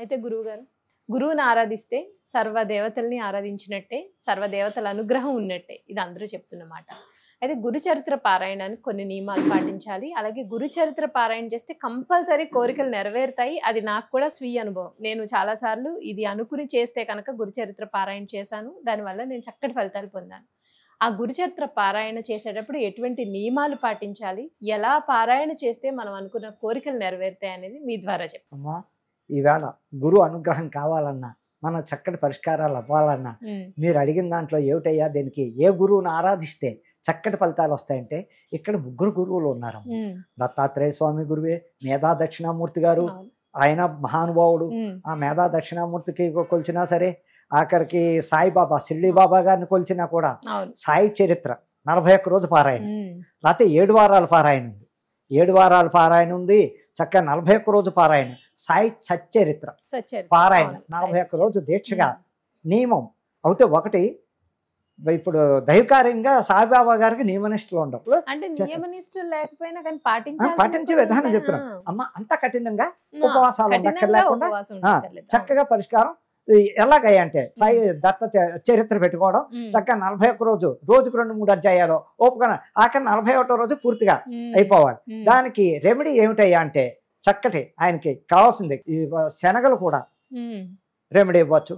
అయితే గురువుగారు, గురువుని ఆరాధిస్తే సర్వదేవతల్ని ఆరాధించినట్టే, సర్వదేవతల అనుగ్రహం ఉన్నట్టే. ఇది అందరూ చెప్తున్నమాట. అయితే గురుచరిత్ర పారాయణానికి కొన్ని నియమాలు పాటించాలి. అలాగే గురుచరిత్ర పారాయణ చేస్తే కంపల్సరీ కోరికలు నెరవేరుతాయి. అది నాకు కూడా స్వీయ అనుభవం. నేను చాలాసార్లు ఇది అనుకుని చేస్తే కనుక గురుచరిత్ర పారాయణ చేశాను. దానివల్ల నేను చక్కటి ఫలితాలు పొందాను. ఆ గురుచరిత్ర పారాయణ చేసేటప్పుడు ఎటువంటి నియమాలు పాటించాలి, ఎలా పారాయణ చేస్తే మనం అనుకున్న కోరికలు నెరవేరుతాయి అనేది మీ ద్వారా చెప్పండి. అమ్మా, ఈవేళ గురు అనుగ్రహం కావాలన్నా, మన చక్కటి పరిష్కారాలు అవ్వాలన్నా, మీరు అడిగిన దాంట్లో ఏమిటయ్యా దీనికి ఏ గురువుని ఆరాధిస్తే చక్కటి ఫలితాలు వస్తాయంటే, ఇక్కడ ముగ్గురు గురువులు ఉన్నారు. దత్తాత్రేయ స్వామి గురువే, మేధా దక్షిణామూర్తి గారు, ఆయన మహానుభావుడు. ఆ మేధా దక్షిణామూర్తికి కొలిచినా సరే, ఆఖరికి సాయిబాబా, షిర్డీ బాబా గారిని కొలిచినా కూడా సాయి చరిత్ర 41 రోజు పారాయణ, లేకపోతే 7 వారాల పారాయణ ఉంది. 7 వారాల పారాయణ ఉంది, చక్కగా 41 రోజు పారాయణ. సాయి సచ్చరిత్ర పారాయణ 41 రోజు దీక్షగా నియమం అవుతే ఒకటి. ఇప్పుడు దైవకార్యంగా సాయిబాబా గారికి నియమనిష్టలు ఉండవు. అంటే నియమనిష్టలు లేకపోయినా కానీ పాటించే విధానం చెప్తున్నాం అమ్మ. అంత కఠినంగా ఉపవాసాలు ఉండక్కర్లేకుండా చక్కగా పరిష్కారం ఎలాగయ్యా అంటే, సాయి దత్త చరిత్ర పెట్టుకోవడం, చక్కగా 41 రోజు, రోజుకు 2-3 అధ్యాయాలు ఓపుక, ఆఖరి 41వ రోజు పూర్తిగా అయిపోవాలి. దానికి రెమెడీ ఏమిటయ్యా అంటే, చక్కటి ఆయనకి కావాల్సింది ఈ శనగలు కూడా రెమెడీ ఇవ్వచ్చు.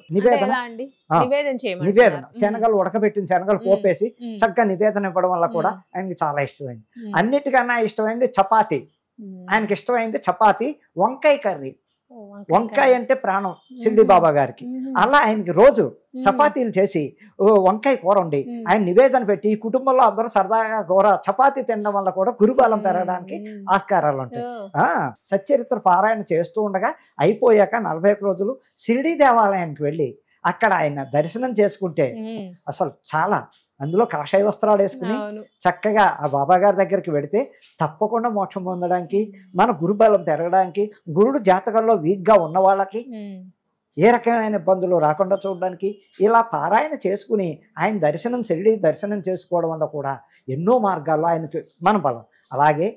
నివేదన శనగలు ఉడకబెట్టిన శనగలు పోపేసి చక్కగా నివేదన ఇవ్వడం వల్ల కూడా ఆయనకి చాలా ఇష్టమైంది. అన్నిటికన్నా ఇష్టమైంది చపాతి. ఆయనకి ఇష్టమైంది చపాతి, వంకాయ కర్రీ. వంకాయ అంటే ప్రాణం షిర్డీ బాబా గారికి. అలా ఆయనకి రోజు చపాతీలు చేసి వంకాయ కూర ఉండి ఆయన నివేదన పెట్టి కుటుంబంలో అందరూ సరదాగా కూర చపాతీ తినడం వల్ల కూడా గురుబలం పెరగడానికి ఆస్కారాలు ఉంటాయి. సచ్చరిత్ర పారాయణ చేస్తూ ఉండగా అయిపోయాక 41 రోజులు షిర్డీ దేవాలయానికి వెళ్ళి అక్కడ ఆయన దర్శనం చేసుకుంటే అసలు చాలా, అందులో కాషాయ వస్త్రాలు వేసుకుని చక్కగా ఆ బాబా గారి దగ్గరికి వెడితే తప్పకుండా మోక్షం పొందడానికి, మన గురుబలం పెరగడానికి, గురుడు జాతకంలో వీక్గా ఉన్న వాళ్ళకి ఏ రకమైన ఇబ్బందులు రాకుండా చూడడానికి ఇలా పారాయణ చేసుకుని ఆయన దర్శనం, షిర్డీ దర్శనం చేసుకోవడం వల్ల కూడా ఎన్నో మార్గాల్లో ఆయనకి మన బలం. అలాగే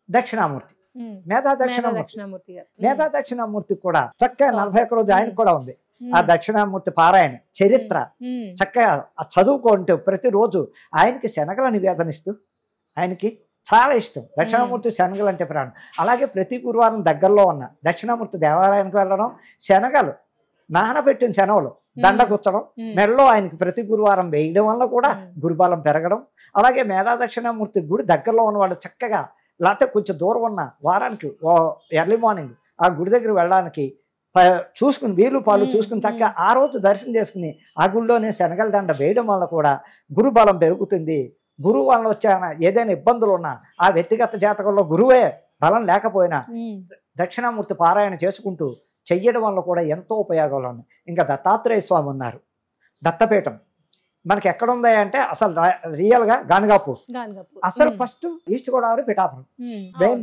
దక్షిణామూర్తి, మేధా దక్షిణామూర్తి కూడా చక్కగా 41 రోజు ఆయనకు కూడా ఉంది. ఆ దక్షిణామూర్తి పారాయణ చరిత్ర చక్కగా చదువుకుంటూ ప్రతిరోజు ఆయనకి శనగల నివేదనిస్తూ, ఆయనకి చాలా ఇష్టం దక్షిణామూర్తి శనగలు అంటే ప్రాణం. అలాగే ప్రతి గురువారం దగ్గరలో ఉన్న దక్షిణామూర్తి దేవాలయానికి వెళ్ళడం, శనగలు నానబెట్టిన శనగలు దండగుచ్చడం మెడలో ఆయనకి ప్రతి గురువారం వేయడం వల్ల కూడా గురుబలం పెరగడం. అలాగే మేధా దక్షిణామూర్తి గుడి దగ్గరలో ఉన్న వాళ్ళు చక్కగా, లేకపోతే కొంచెం దూరం ఉన్న వారానికి ఎర్లీ మార్నింగ్ ఆ గుడి దగ్గర వెళ్ళడానికి చూసుకుని వీలు పాలు చూసుకుని చక్కగా ఆ రోజు దర్శనం చేసుకుని ఆ గుడిలోనే శనగల దండ వేయడం వల్ల కూడా గురుబలం పెరుగుతుంది. గురువు వల్ల వచ్చే ఏదైనా ఇబ్బందులు ఉన్నా, ఆ వ్యక్తిగత జాతకంలో గురువే బలం లేకపోయినా దక్షిణామూర్తి పారాయణ చేసుకుంటూ చెయ్యడం వల్ల కూడా ఎంతో ఉపయోగాలు ఉన్నాయి. ఇంకా దత్తాత్రేయ స్వామి ఉన్నారు. దత్తపీఠం మనకి ఎక్కడ ఉందా అంటే అసలు రియల్గా గానగాపూర్. అసలు ఫస్ట్ ఈస్ట్ గోదావరి పిఠాపురం.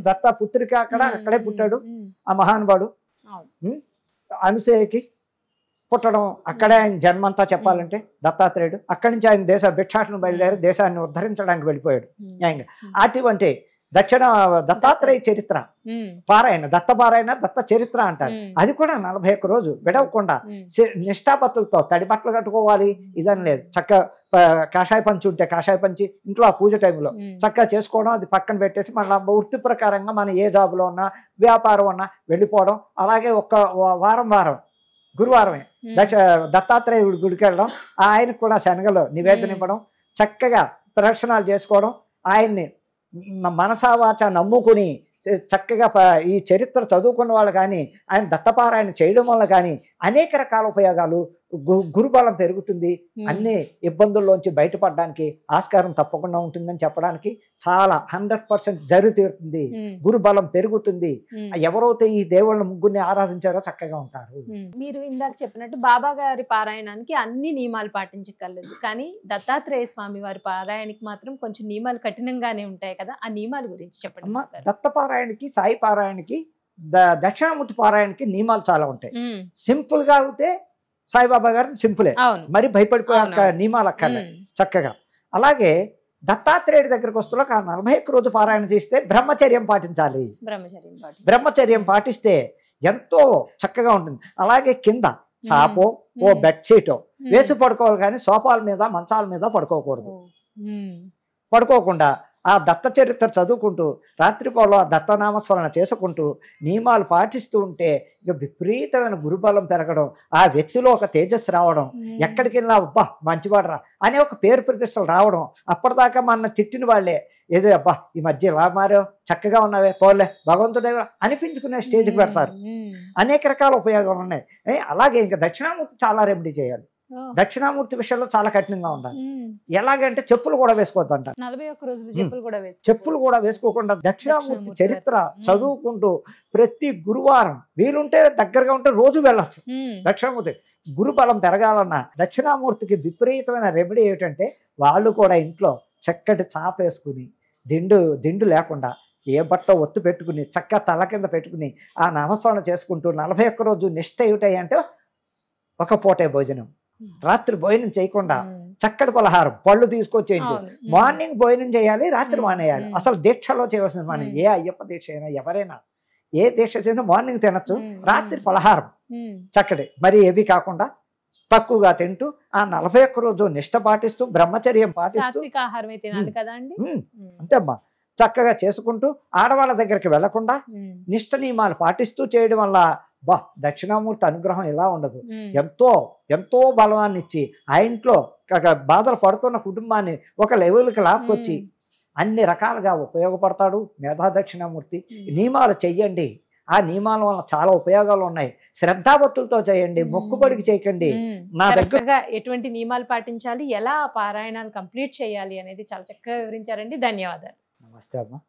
దత్త పుత్రిక అక్కడే పుట్టాడు ఆ మహానుభావుడు. అనసూయకి పుట్టడం అక్కడే ఆయన జన్మంతా చెప్పాలంటే దత్తాత్రేయుడు. అక్కడి నుంచి ఆయన భిక్షాటన బయలుదేరి దేశాన్ని ఉద్ధరించడానికి వెళ్ళిపోయాడు. అటువంటి దత్తాత్రేయ చరిత్ర పారాయణ, దత్త పారాయణ, దత్త చరిత్ర అంటారు. అది కూడా 41 రోజు విడవకుండా నిష్ఠాపత్తులతో తడి బట్టలు కట్టుకోవాలి ఇదని లేదు. చక్క కాషాయ పంచి ఉంటే కాషాయ పంచి ఇంట్లో ఆ పూజ టైంలో చక్కగా చేసుకోవడం, అది పక్కన పెట్టేసి మళ్ళీ వృత్తి ప్రకారంగా మనం ఏ జాబులో ఉన్నా వ్యాపారం ఉన్నా వెళ్ళిపోవడం. అలాగే ఒక్క వారం గురువారమే దత్తాత్రేయుడి గుడికి వెళ్ళడం, ఆయనకు కూడా శనగలు నివేదన ఇవ్వడం, చక్కగా ప్రదక్షిణాలు చేసుకోవడం, ఆయన్ని మనసావాచ నమ్ముకుని చక్కగా ఈ చరిత్ర చదువుకున్న వాళ్ళు కానీ ఆయన దత్తపారాయణ చేయడం వల్ల కానీ అనేక రకాల ఉపయోగాలు, గురుబలం పెరుగుతుంది, అన్ని ఇబ్బందుల్లోంచి బయటపడడానికి ఆస్కారం తప్పకుండా ఉంటుందని చెప్పడానికి చాలా 100% జరిగి తీరుతుంది. గురుబలం పెరుగుతుంది. ఎవరైతే ఈ దేవుళ్ళ ముగ్గురిని ఆరాధించారో చక్కగా ఉంటారు. మీరు ఇందాక చెప్పినట్టు బాబా గారి పారాయణానికి అన్ని నియమాలు పాటించగలదు, కానీ దత్తాత్రేయ స్వామి వారి పారాయణకి మాత్రం కొంచెం నియమాలు కఠినంగానే ఉంటాయి కదా, ఆ నియమాల గురించి చెప్పండి. దత్త పారాయణకి, సాయి పారాయణకి, దక్షిణామూర్తి పారాయణకి నియమాలు చాలా ఉంటాయి. సింపుల్ గా అయితే సాయిబాబా గారు సింపులే, మరి భయపడిపోయే నియమాలు అక్కర్లేదు చక్కగా. అలాగే దత్తాత్రేయుడి దగ్గరకు వస్తున్నా 41 రోజు పారాయణ చేస్తే బ్రహ్మచర్యం పాటించాలి. బ్రహ్మచర్యం పాటిస్తే ఎంతో చక్కగా ఉంటుంది. అలాగే కింద చాపో ఓ బెడ్షీటో వేసి పడుకోవాలి, కానీ సోఫాల మీద మంచాల మీద పడుకోకూడదు. పడుకోకుండా ఆ దత్త చరిత్ర చదువుకుంటూ రాత్రిపూట ఆ దత్తనామస్మరణ చేసుకుంటూ నియమాలు పాటిస్తూ ఉంటే ఇక విపరీతమైన గురుబలం పెరగడం, ఆ వ్యక్తిలో ఒక తేజస్సు రావడం, ఎక్కడికి వెళ్ళినా అబ్బా మంచివాడరా అనే ఒక పేరు ప్రతిష్టలు రావడం. అప్పటిదాకా మన తిట్టిన వాళ్ళే ఏదో అబ్బా ఈ మధ్య ఎలా మారో చక్కగా ఉన్నావే పోలే భగవంతుడే అనిపించుకునే స్టేజ్కి పెడతారు. అనేక రకాల ఉపయోగాలు ఉన్నాయి. అలాగే ఇంకా దక్షిణామూర్తి చాలా రెమెడీ చేయాలి. దక్షిణామూర్తి విషయంలో చాలా కఠినంగా ఉండాలి. ఎలాగంటే చెప్పులు కూడా వేసుకోవద్దు అంటారు. 41 రోజులు చెప్పులు కూడా వేసుకోకుండా దక్షిణామూర్తి చరిత్ర చదువుకుంటూ ప్రతి గురువారం వీలుంటే దగ్గరగా ఉంటే రోజు వెళ్ళచ్చు. దక్షిణామూర్తి గురుబలం పెరగాలన్నా దక్షిణామూర్తికి విపరీతమైన రెమెడీ ఏమిటంటే వాళ్ళు కూడా ఇంట్లో చక్కటి చాప వేసుకుని దిండు లేకుండా ఏ బట్ట ఒత్తు పెట్టుకుని చక్కగా తల కింద పెట్టుకుని ఆ నామస్మరణ చేసుకుంటూ 41 రోజు నిష్ట ఏమిటాయంటే ఒక పూటే భోజనం, రాత్రి భోజనం చేయకుండా చక్కటి పలహారం పళ్ళు తీసుకొచ్చేయించు. మార్నింగ్ భోజనం చేయాలి, రాత్రి మానేయాలి. అసలు దీక్షలో చేయవలసింది మనం ఏ అయ్యప్ప దీక్ష అయినా ఎవరైనా ఏ దీక్ష చేసినా మార్నింగ్ తినచ్చు, రాత్రి పలహారం చక్కటి మరి ఏవి కాకుండా తక్కువగా తింటూ ఆ 41 రోజు నిష్ట పాటిస్తూ బ్రహ్మచర్యం పాటిస్తూ అంతే అమ్మా చక్కగా చేసుకుంటూ ఆడవాళ్ళ దగ్గరికి వెళ్లకుండా నిష్ట నియమాలు పాటిస్తూ చేయడం వల్ల దక్షిణామూర్తి అనుగ్రహం ఎలా ఉండదు. ఎంతో ఎంతో బలవాన్ని ఇచ్చి ఆ ఇంట్లో బాధలు పడుతున్న కుటుంబాన్ని ఒక లెవెల్కి లాక్కొచ్చి అన్ని రకాలుగా ఉపయోగపడతాడు మేధా దక్షిణామూర్తి. నియమాలు చెయ్యండి, ఆ నియమాల వల్ల చాలా ఉపయోగాలు ఉన్నాయి. శ్రద్ధాభక్తులతో చేయండి, మొక్కుబడికి చేయకండి. నా దగ్గర ఎటువంటి నియమాలు పాటించాలి, ఎలా పారాయణాలు కంప్లీట్ చేయాలి అనేది చాలా చక్కగా వివరించారండి. ధన్యవాదాలు. నమస్తే అమ్మా.